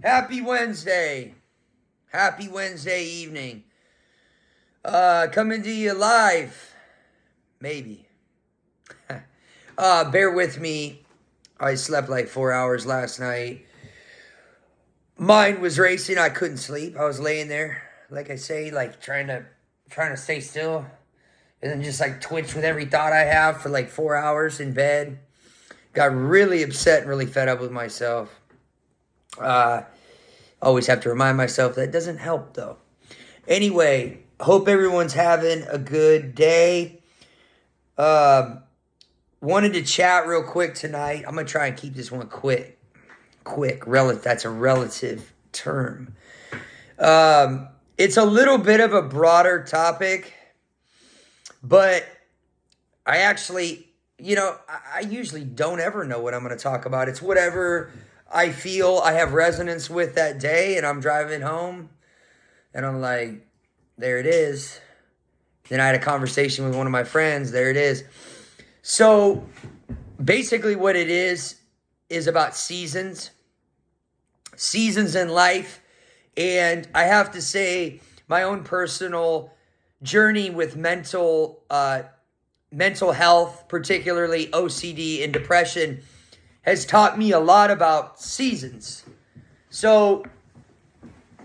Happy Wednesday. Happy Wednesday evening. Coming to you live. Maybe. Bear with me. I slept like 4 hours last night. Mind was racing. I couldn't sleep. I was laying there, like I say, like trying to stay still. And then just like twitch with every thought I have for like 4 hours in bed. Got really upset and really fed up with myself. Always have to remind myself that doesn't help though. Anyway, hope everyone's having a good day. Wanted to chat real quick tonight. I'm going to try and keep this one quick. That's a relative term. It's a little bit of a broader topic, but I actually, I usually don't ever know what I'm going to talk about. It's whatever I feel I have resonance with that day, and I'm driving home, and I'm like, there it is. Then I had a conversation with one of my friends. There it is. So basically what it is about seasons in life. And I have to say my own personal journey with mental health, particularly OCD and depression, has taught me a lot about seasons. So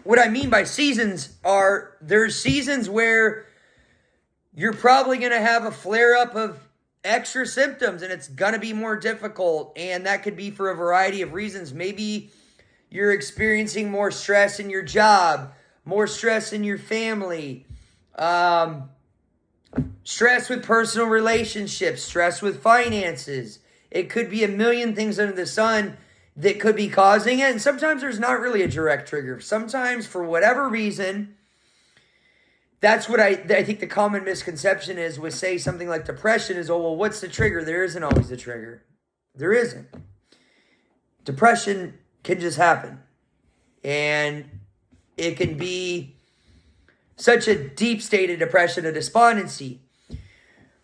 what I mean by seasons are there's seasons where you're probably going to have a flare-up of extra symptoms and it's going to be more difficult. And that could be for a variety of reasons. Maybe you're experiencing more stress in your job, more stress in your family, stress with personal relationships, stress with finances. It could be a million things under the sun that could be causing it. And sometimes there's not really a direct trigger. Sometimes, for whatever reason, that's what I think the common misconception is with, say, something like depression is, oh, well, what's the trigger? There isn't always a trigger. There isn't. Depression can just happen. And it can be such a deep state of depression, a despondency.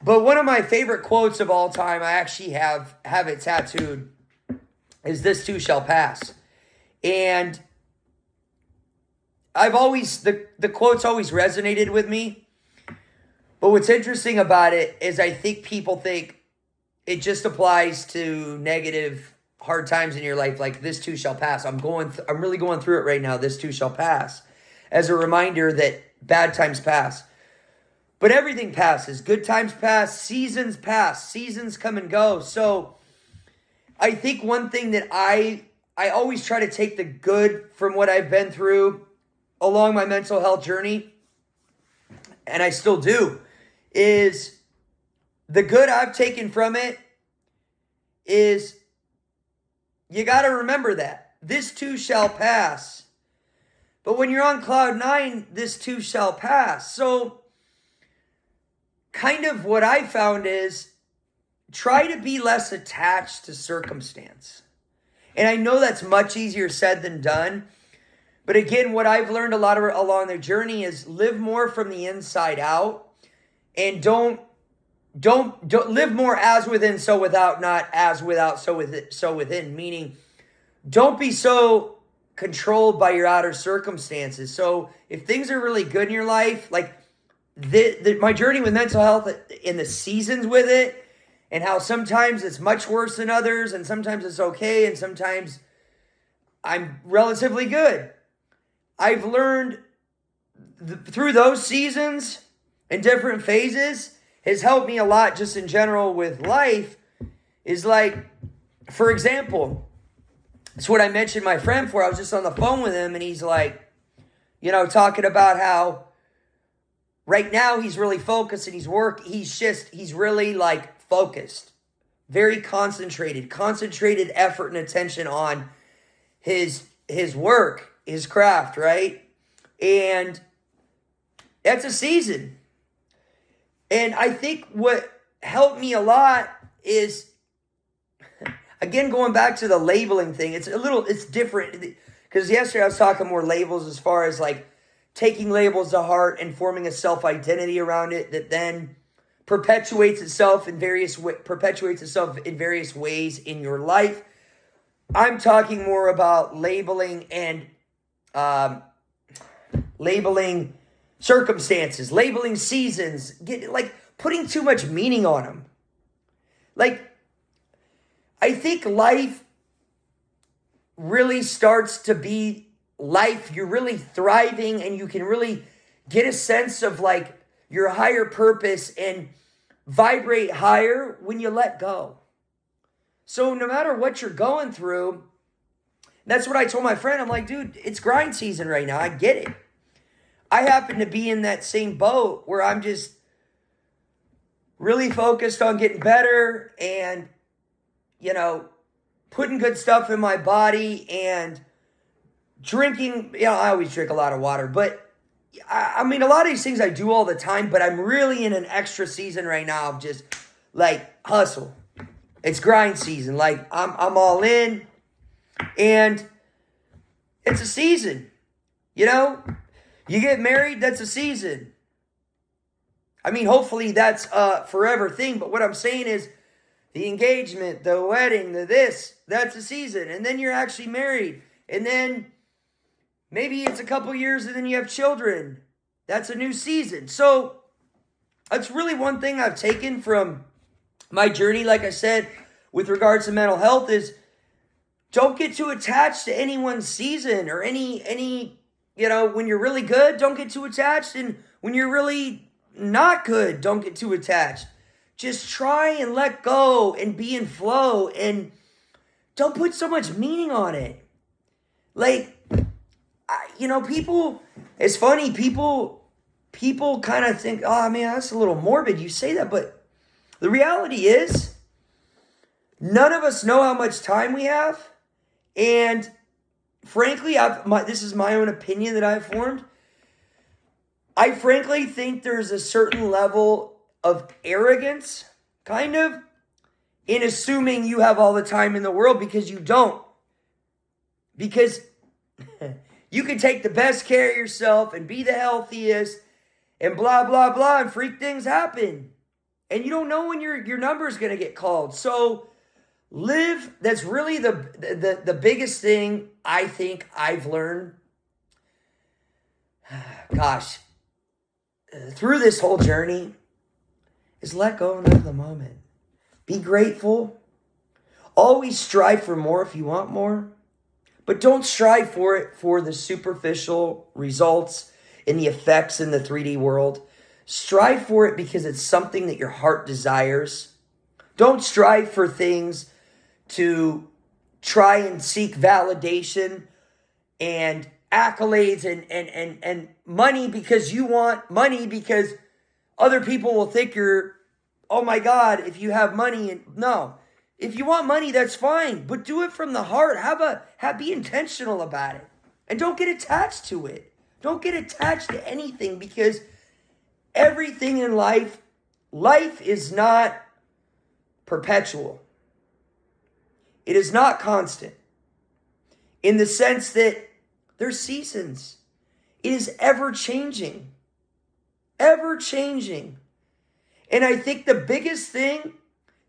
But one of my favorite quotes of all time, I actually have it tattooed, is "This too shall pass." And I've always, the quote's always resonated with me. But what's interesting about it is I think people think it just applies to negative, hard times in your life, like this too shall pass. I'm really going through it right now. This too shall pass. As a reminder that bad times pass. But everything passes. Good times pass. Seasons pass. Seasons come and go. So I think one thing that I always try to take the good from what I've been through along my mental health journey, and I still do, is the good I've taken from it is you got to remember that. This too shall pass. But when you're on cloud nine, this too shall pass. So kind of what I found is try to be less attached to circumstance. And I know that's much easier said than done. But again, what I've learned a lot along the journey is live more from the inside out. And don't live more as within, so without, not as without, so within. Meaning, don't be so controlled by your outer circumstances. So if things are really good in your life, like my journey with mental health in the seasons with it, and how sometimes it's much worse than others, and sometimes it's okay, and sometimes I'm relatively good. I've learned through those seasons and different phases has helped me a lot just in general with life. Is like, for example, it's what I mentioned my friend for. I was just on the phone with him and he's like, talking about how right now he's really focused and he's really like focused, very concentrated effort and attention on his work, his craft, right? And that's a season. And I think what helped me a lot is, again, going back to the labeling thing, it's different. Because yesterday I was talking more labels as far as like taking labels to heart and forming a self-identity around it that then perpetuates itself in various ways in your life. I'm talking more about labeling and labeling circumstances, labeling seasons, putting too much meaning on them. Like, I think life really starts to be life. You're really thriving and you can really get a sense of like your higher purpose and vibrate higher when you let go. So no matter what you're going through, that's what I told my friend. I'm like, dude, it's grind season right now. I get it. I happen to be in that same boat where I'm just really focused on getting better and, putting good stuff in my body and drinking. I always drink a lot of water, but I mean, a lot of these things I do all the time, but I'm really in an extra season right now of just like hustle. It's grind season. Like I'm all in and it's a season, you get married. That's a season. I mean, hopefully that's a forever thing. But what I'm saying is the engagement, the wedding, that's a season. And then you're actually married. And then maybe it's a couple years and then you have children. That's a new season. So that's really one thing I've taken from my journey, like I said, with regards to mental health is don't get too attached to anyone's season or any when you're really good, don't get too attached. And when you're really not good, don't get too attached. Just try and let go and be in flow and don't put so much meaning on it. Like, people, it's funny, people kind of think, oh man, that's a little morbid. You say that, but the reality is none of us know how much time we have. And frankly, this is my own opinion that I've formed. I frankly think there's a certain level of arrogance, kind of, in assuming you have all the time in the world because you don't. Because you can take the best care of yourself and be the healthiest and blah, blah, blah, and freak things happen. And you don't know when your number is going to get called. So live. That's really the biggest thing I think I've learned. Gosh, through this whole journey is let go and live the moment. Be grateful. Always strive for more if you want more. But don't strive for it for the superficial results and the effects in the 3D world. Strive for it because it's something that your heart desires. Don't strive for things to try and seek validation and accolades and money because you want money because other people will think you're, oh my God, if you have money. And no, if you want money, that's fine, but do it from the heart. Be intentional about it and don't get attached to it. Don't get attached to anything because everything in life is not perpetual. It is not constant in the sense that there's seasons. It is ever changing. Ever changing. And I think the biggest thing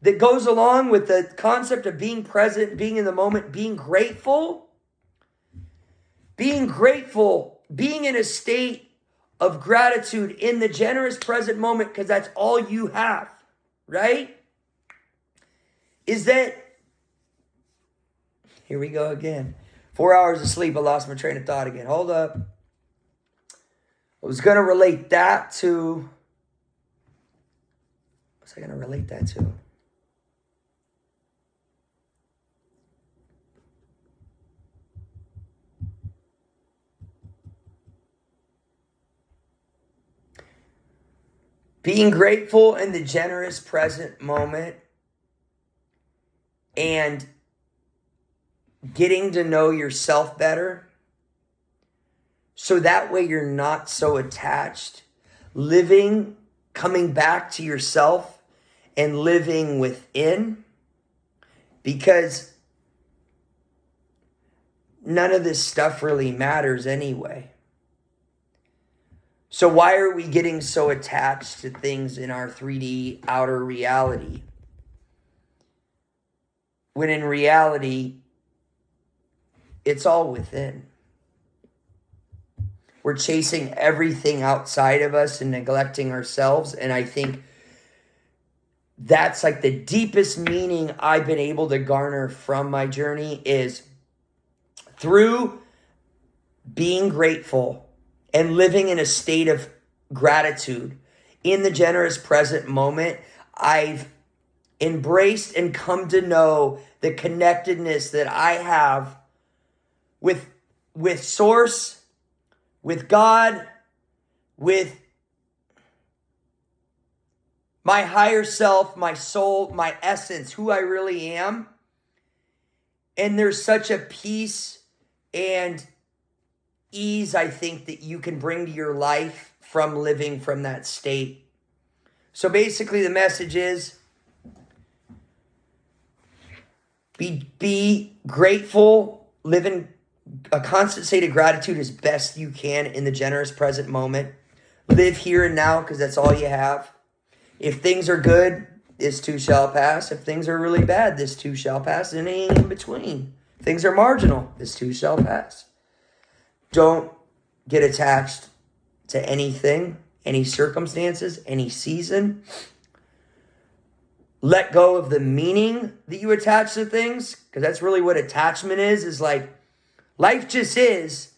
that goes along with the concept of being present, being in the moment, being grateful, being in a state of gratitude in the generous present moment, because that's all you have, right? Is that, here we go again. 4 hours of sleep, I lost my train of thought again. Hold up. I was going to relate that to, what's I going to relate that to? Being grateful in the generous present moment and getting to know yourself better so that way you're not so attached. Coming back to yourself and living within, because none of this stuff really matters anyway. So why are we getting so attached to things in our 3D outer reality? When in reality, It's all within. We're chasing everything outside of us and neglecting ourselves. And I think that's like the deepest meaning I've been able to garner from my journey is through being grateful and living in a state of gratitude in the generous present moment. I've embraced and come to know the connectedness that I have with Source, with God, with my higher self, my soul, my essence, who I really am. And there's such a peace and ease, I think, that you can bring to your life from living from that state. So basically the message is be grateful, live in a constant state of gratitude as best you can in the generous present moment. Live here and now because that's all you have. If things are good, this too shall pass. If things are really bad, this too shall pass. And anything in between. If things are marginal, this too shall pass. Don't get attached to anything, any circumstances, any season. Let go of the meaning that you attach to things, because that's really what attachment is like life just is.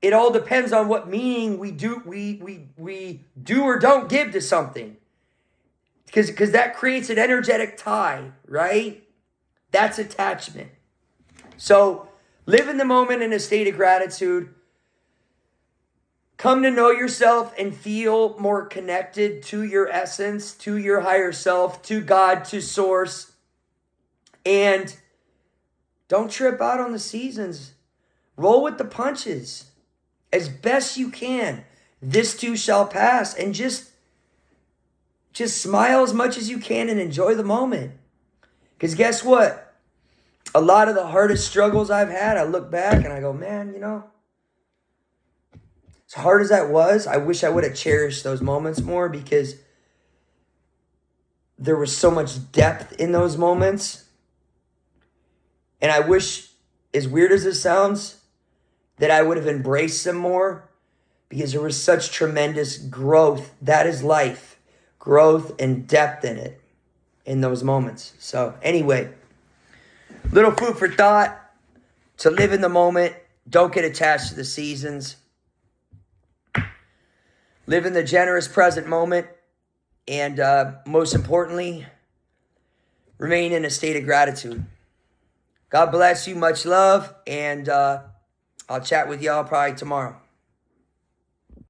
It all depends on what meaning we do or don't give to something. Because that creates an energetic tie, right? That's attachment. So live in the moment in a state of gratitude. Come to know yourself and feel more connected to your essence, to your higher self, to God, to Source. And don't trip out on the seasons. Roll with the punches as best you can. This too shall pass. And just smile as much as you can and enjoy the moment. Because guess what? A lot of the hardest struggles I've had, I look back and I go, man, as hard as that was, I wish I would have cherished those moments more because there was so much depth in those moments. And I wish, as weird as it sounds, that I would have embraced them more because there was such tremendous growth. That is life. Growth and depth in it, in those moments. So anyway, little food for thought to live in the moment. Don't get attached to the seasons. Live in the generous present moment. And most importantly, remain in a state of gratitude. God bless you. Much love. And I'll chat with y'all probably tomorrow.